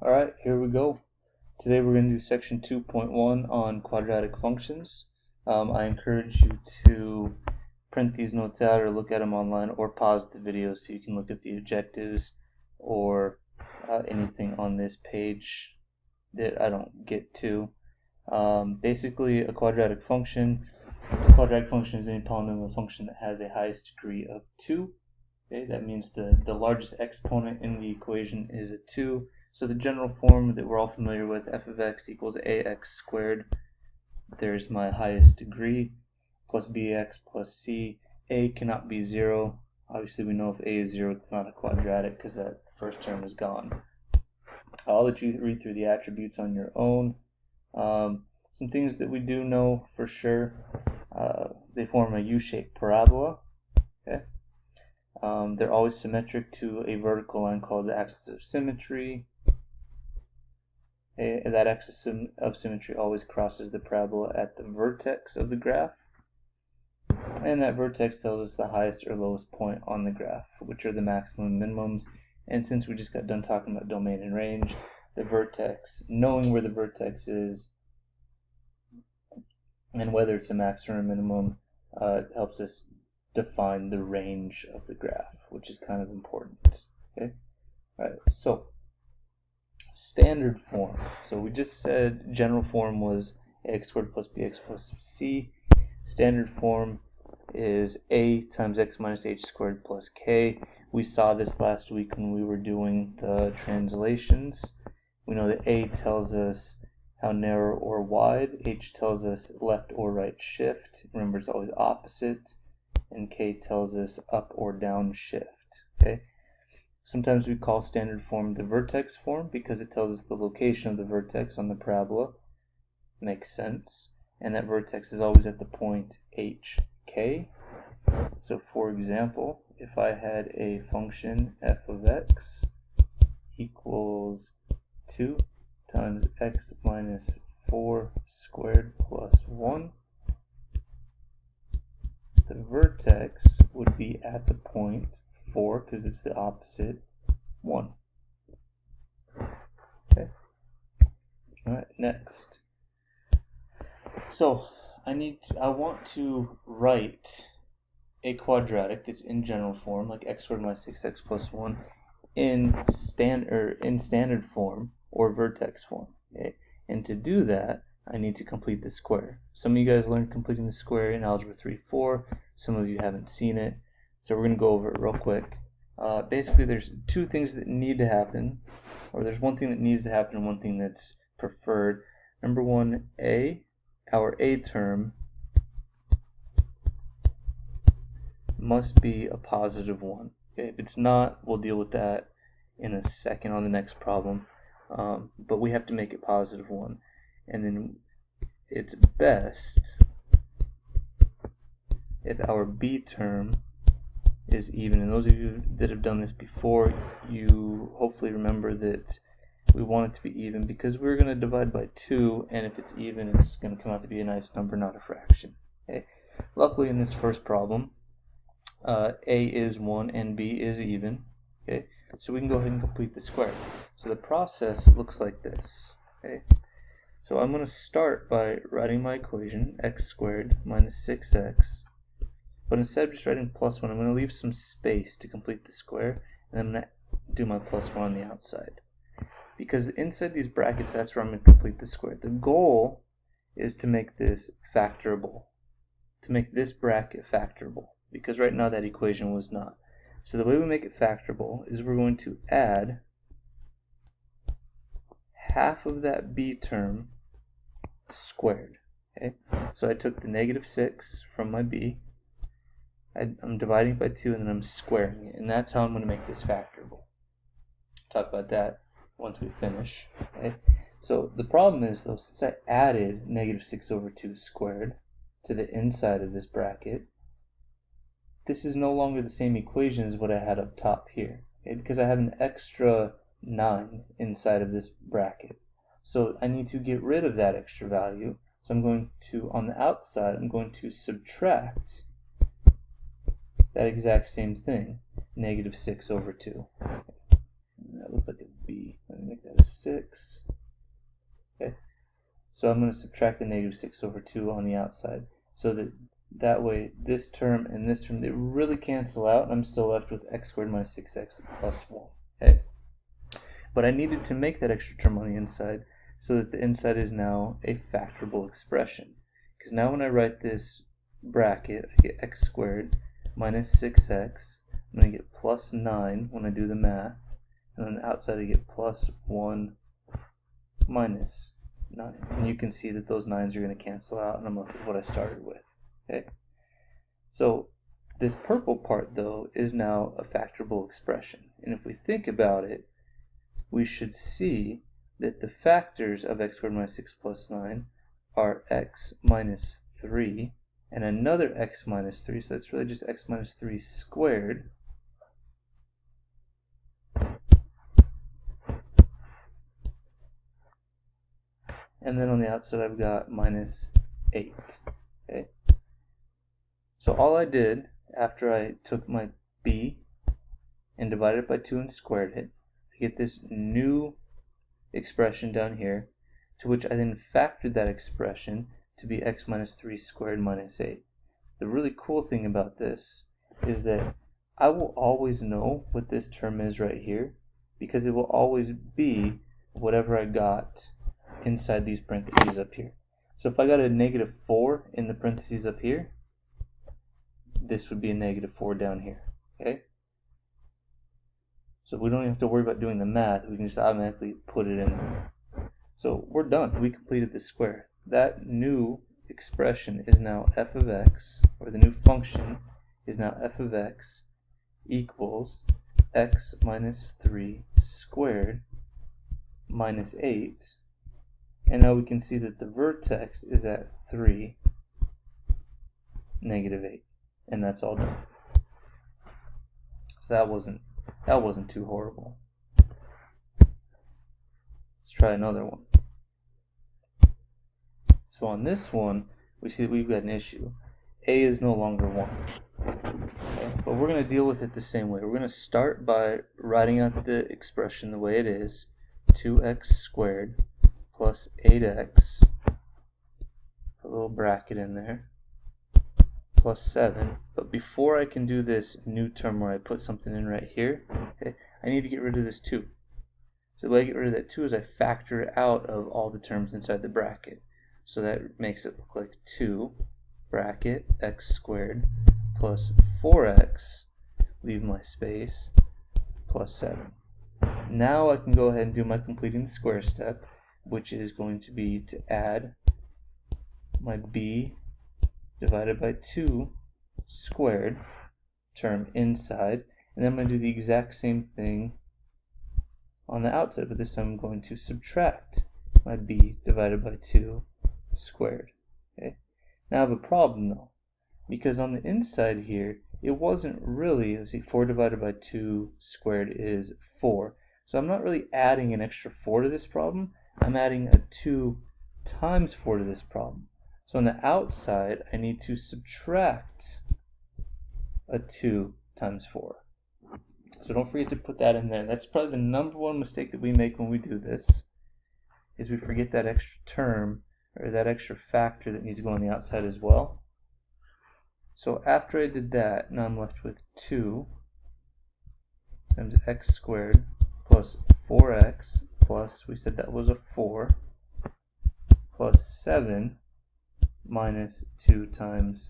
Alright, here we go. Today we're going to do section 2.1 on quadratic functions. I encourage you to print these notes out or look at them online, or pause the video so you can look at the objectives or anything on this page that I don't get to. Basically, a quadratic function is any polynomial function that has a highest degree of 2. Okay, that means the largest exponent in the equation is a 2. So the general form that we're all familiar with, f of x equals ax squared. There's my highest degree, plus bx plus c. A cannot be 0. Obviously we know if a is 0, it's not a quadratic because that first term is gone. I'll let you read through the attributes on your own. Some things that we do know for sure, they form a U-shaped parabola. Okay. They're always symmetric to a vertical line called the axis of symmetry. That axis of symmetry always crosses the parabola at the vertex of the graph. And that vertex tells us the highest or lowest point on the graph, which are the maximum and minimums. And since we just got done talking about domain and range, the vertex, knowing where the vertex is and whether it's a maximum or minimum, helps us define the range of the graph, which is kind of important. Okay. All right. So standard form. So we just said general form was ax squared plus bx plus c. Standard form is a times x minus h squared plus k. We saw this last week when we were doing the translations. We know that a tells us how narrow or wide, h tells us left or right shift. Remember, it's always opposite. And k tells us up or down shift. Okay. Sometimes we call standard form the vertex form because it tells us the location of the vertex on the parabola. Makes sense. And that vertex is always at the point hk. So for example, if I had a function f of x equals 2 times x minus 4 squared plus 1, the vertex would be at the point 4 because it's the opposite 1. Okay. All right. Next. So I want to write a quadratic that's in general form, like x squared minus 6x plus 1, in standard form or vertex form. Okay. And to do that, I need to complete the square. Some of you guys learned completing the square in Algebra 3-4. Some of you haven't seen it. So we're going to go over it real quick. Basically, there's two things that need to happen, or there's one thing that needs to happen and one thing that's preferred. Number one, our a term must be a positive 1. Okay? If it's not, we'll deal with that in a second on the next problem. But we have to make it positive 1. And then it's best if our b term is even. And those of you that have done this before, you hopefully remember that we want it to be even because we're going to divide by 2, and if it's even, it's going to come out to be a nice number, not a fraction. Okay. Luckily, in this first problem, a is 1 and b is even. Okay. So we can go ahead and complete the square. So the process looks like this. Okay. So I'm going to start by writing my equation, x squared minus 6x. But instead of just writing plus 1, I'm going to leave some space to complete the square, and I'm going to do my plus 1 on the outside. Because inside these brackets, that's where I'm going to complete the square. The goal is to make this factorable, to make this bracket factorable, because right now that equation was not. So the way we make it factorable is we're going to add half of that b term squared. Okay? So I took the negative 6 from my b, I'm dividing by 2, and then I'm squaring it, and that's how I'm going to make this factorable. Talk about that once we finish. Okay? So the problem is, though, since I added negative 6 over 2 squared to the inside of this bracket, this is no longer the same equation as what I had up top here, okay? Because I have an extra 9 inside of this bracket. So I need to get rid of that extra value. So I'm going to, on the outside, I'm going to subtract that exact same thing, negative 6 over 2. That looks like a B. me make that a 6. Okay, so I'm going to subtract the negative 6 over 2 on the outside, so that way this term and this term, they really cancel out, and I'm still left with x squared minus 6x plus 1. Okay, but I needed to make that extra term on the inside so that the inside is now a factorable expression, because now when I write this bracket, I get x squared minus 6x. I'm going to get plus 9 when I do the math, and on the outside I get plus 1 minus 9. And you can see that those 9's are going to cancel out, and I'm left with what I started with. Okay, so this purple part, though, is now a factorable expression. And if we think about it, we should see that the factors of x squared minus 6 plus 9 are x minus 3 and another x minus 3, so it's really just x minus 3 squared. And then on the outside I've got minus 8. Okay, so all I did after I took my b and divided it by 2 and squared it, I get this new expression down here, to which I then factored that expression to be x minus 3 squared minus 8. The really cool thing about this is that I will always know what this term is right here, because it will always be whatever I got inside these parentheses up here. So if I got a negative 4 in the parentheses up here, this would be a negative 4 down here. Okay, so we don't even have to worry about doing the math, we can just automatically put it in there. So we're done, we completed this square. That new expression is now f of x, or the new function is now f of x equals x minus 3 squared minus 8. And now we can see that the vertex is at 3, negative 8. And that's all done. So that wasn't too horrible. Let's try another one. So on this one, we see that we've got an issue. A is no longer 1. Okay? But we're going to deal with it the same way. We're going to start by writing out the expression the way it is. 2x squared plus 8x, put a little bracket in there, plus 7. But before I can do this new term where I put something in right here, okay, I need to get rid of this 2. So the way I get rid of that 2 is I factor it out of all the terms inside the bracket. So that makes it look like 2 bracket x squared plus 4x, leave my space, plus 7. Now I can go ahead and do my completing the square step, which is going to be to add my b divided by 2 squared term inside, and then I'm going to do the exact same thing on the outside, but this time I'm going to subtract my b divided by 2 squared. Okay, now I have a problem though, because on the inside here it wasn't really, let's see, 4 divided by 2 squared is 4, so I'm not really adding an extra 4 to this problem, I'm adding a 2 times 4 to this problem. So on the outside I need to subtract a 2 times 4. So don't forget to put that in there. That's probably the number one mistake that we make when we do this, is we forget that extra term, or that extra factor that needs to go on the outside as well. So after I did that, now I'm left with 2 times x squared plus 4x plus, we said that was a 4, plus 7 minus 2 times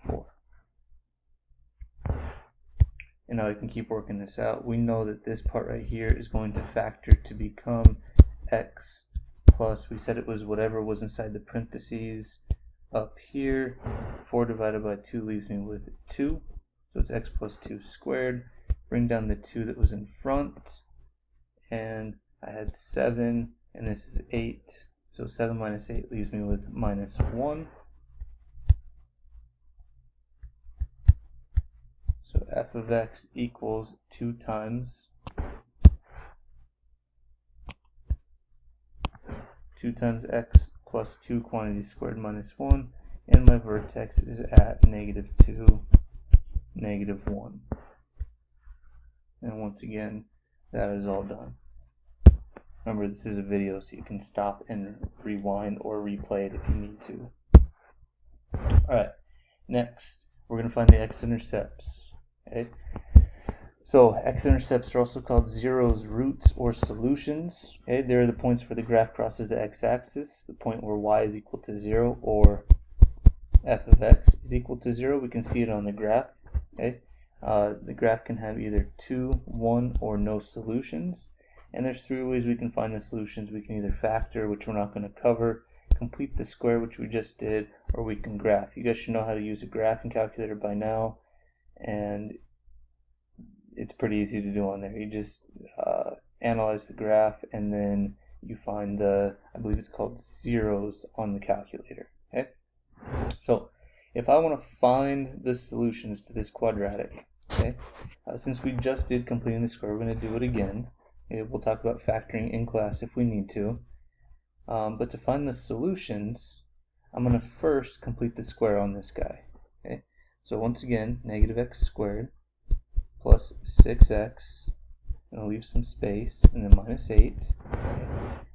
4. And now I can keep working this out. We know that this part right here is going to factor to become x plus, we said it was whatever was inside the parentheses up here. 4 divided by 2 leaves me with 2, so it's x plus 2 squared. Bring down the 2 that was in front, and I had 7, and this is 8, so 7 minus 8 leaves me with minus 1. So f of x equals 2 times x plus 2 quantity squared minus 1, and my vertex is at negative 2, negative 1. And once again, that is all done. Remember, this is a video, so you can stop and rewind or replay it if you need to. Alright, next, we're going to find the x-intercepts. Okay? So, x-intercepts are also called zeros, roots, or solutions. Okay? They're the points where the graph crosses the x-axis, the point where y is equal to 0, or f of x is equal to 0. We can see it on the graph. Okay? The graph can have either 2, 1, or no solutions. And there's three ways we can find the solutions. We can either factor, which we're not going to cover, complete the square, which we just did, or we can graph. You guys should know how to use a graphing calculator by now, and it's pretty easy to do on there. You just analyze the graph, and then you find the, I believe it's called zeros on the calculator. Okay? So if I want to find the solutions to this quadratic, okay, since we just did completing the square, we're going to do it again. Okay, we'll talk about factoring in class if we need to. But to find the solutions, I'm going to first complete the square on this guy. Okay? So once again, negative x squared plus 6x, and I'll leave some space, and then minus 8. Okay?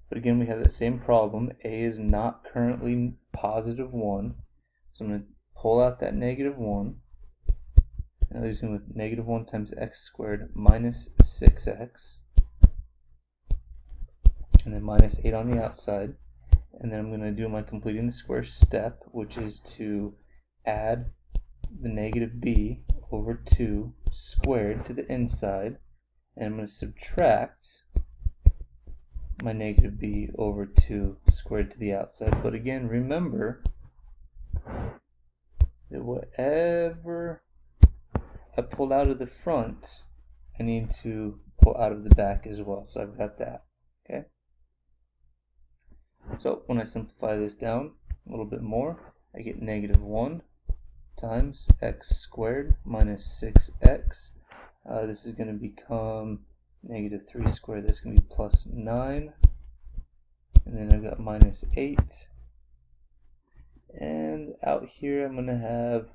But again, we have that same problem. A is not currently positive 1. So I'm going to pull out that negative 1. And that leaves me with negative 1 times x squared minus 6x. And then minus 8 on the outside. And then I'm going to do my completing the square step, which is to add the negative b over 2 squared to the inside. And I'm going to subtract my negative b over 2 squared to the outside. But again, remember that whatever I pulled out of the front, I need to pull out of the back as well. So I've got that. Okay. So when I simplify this down a little bit more, I get negative 1 times x squared minus 6x. This is going to become negative 3 squared. That's going to be plus 9. And then I've got minus 8. And out here I'm going to have,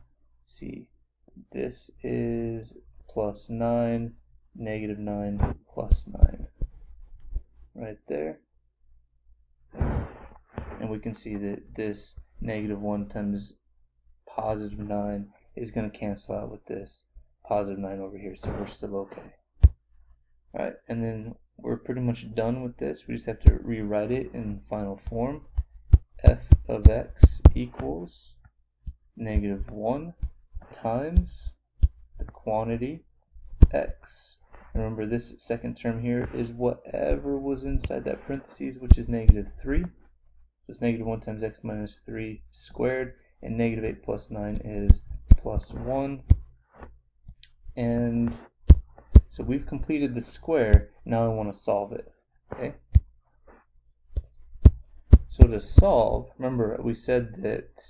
see, this is plus 9, negative 9, plus 9. Right there. And we can see that this negative 1 times positive 9 is going to cancel out with this positive 9 over here, so we're still okay. Alright, and then we're pretty much done with this. We just have to rewrite it in final form. F of x equals negative 1 times the quantity x. And remember, this second term here is whatever was inside that parentheses, which is negative 3. It's negative 1 times x minus 3 squared, and negative 8 plus 9 is plus 1. And so we've completed the square. Now I want to solve it. Okay. So to solve, remember we said that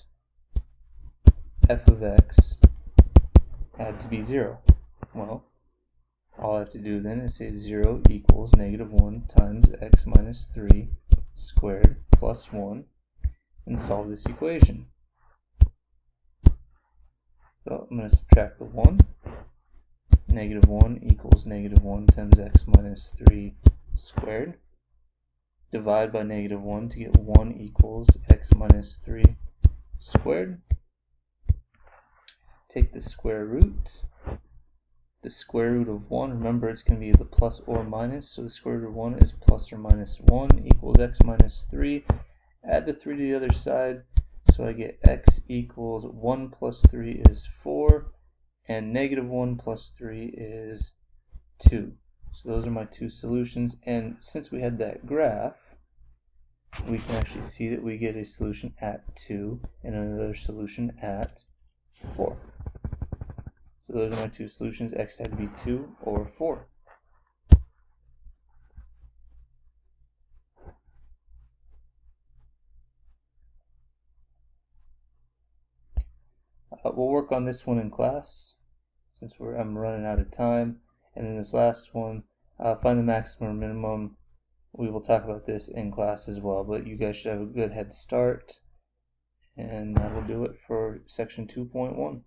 f of x had to be 0. Well, all I have to do then is say 0 equals negative 1 times x minus 3 squared plus 1 and solve this equation. So I'm going to subtract the 1. Negative 1 equals negative 1 times x minus 3 squared. Divide by negative 1 to get 1 equals x minus 3 squared. Take the square root. The square root of 1, remember it's going to be the plus or minus, so the square root of 1 is plus or minus 1 equals x minus 3. Add the 3 to the other side, so I get x equals 1 plus 3 is 4, and negative 1 plus 3 is 2. So those are my two solutions, and since we had that graph, we can actually see that we get a solution at 2 and another solution at 4. So those are my two solutions. X had to be 2 or 4. We'll work on this one in class since I'm running out of time. And then this last one, find the maximum or minimum. We will talk about this in class as well, but you guys should have a good head start. And that will do it for section 2.1.